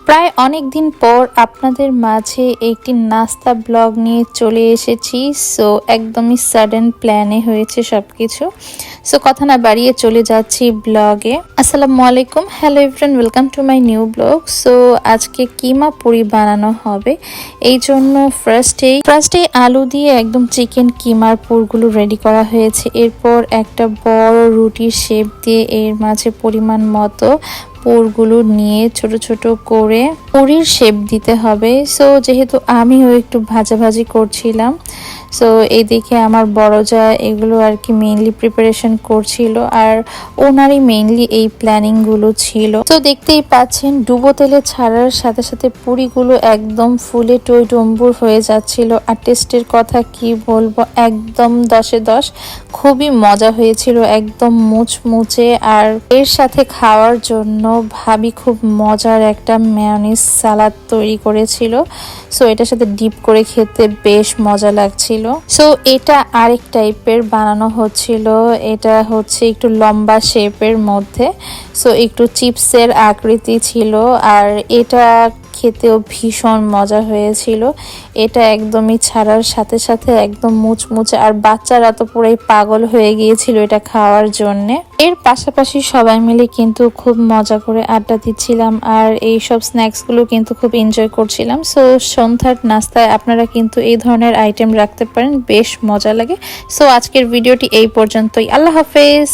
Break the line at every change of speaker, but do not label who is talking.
প্রায় অনেক দিন পর আপনাদের মাঝে একটি নাস্তা ব্লগ নিয়ে চলে এসেছি। সো একদমই সাডেন প্ল্যানে হয়েছে সবকিছু। সো কথা না বাড়িয়ে চলে যাচ্ছি ব্লগে। আসসালামু আলাইকুম, hello everyone, welcome to my new blog. So আজকে কিমা পুরি বানানো হবে, এই জন্য ফার্স্টে আলু দিয়ে একদম চিকেন কিমার পুরগুলো রেডি করা হয়েছে। এরপর একটা বড় রুটির শেপ দিয়ে এর মাঝে পরিমাণ মতো পুরগুলো নিয়ে ছোট ছোট করে পুরির শেপ দিতে হবে। সো যেহেতু আমিও একটু ভাজাভাজি করছিলাম, সো এইদিকে আমার বড় যা এগুলো আর কি মেইনলি প্রিপারেশন করছিল, আর ওনারই মেইনলি এই প্ল্যানিং গুলো ছিল। তো দেখতেই পাচ্ছেন ডুবো তেলে ছাড়ার সাথে সাথে পুরিগুলো একদম ফুলে টইটম্বুর হয়ে যাচ্ছিল। আর টেস্টের কথা কি বলবো, একদম 10-এ 10, খুবই মজা হয়েছিল, একদম মুচমুচে। আর এর সাথে খাওয়ার জন্য ভাবি খুব মজার একটা মেয়োনিজ সালাদ তৈরি করেছিল। সো এটার সাথে ডিপ করে খেতে বেশ মজা লাগছিল। সো এটা আরেক টাইপের বানানো হচ্ছিল, এটা হচ্ছে একটু লম্বা শেপের মধ্যে, সো একটু চিপসের আকৃতি ছিল। আর এটা খেতেও ভীষণ মজা হয়েছিল। এটা একদমই ছাড়ার সাথে সাথে একদম মুচমুচে, আর বাচ্চারা তো পুরাই পাগল হয়ে গিয়েছিল এটা খাওয়ার জন্যে। এর পাশাপাশি সবাই মিলে কিন্তু খুব মজা করে আড্ডা দিচ্ছিলাম, আর এই সব স্ন্যাক্সগুলো কিন্তু খুব এনজয় করছিলাম। সো সন্ধ্যার নাস্তায় আপনারা কিন্তু এই ধরনের আইটেম রাখতে পারেন, বেশ মজা লাগে। সো আজকের ভিডিওটি এই পর্যন্তই। আল্লাহ হাফেজ।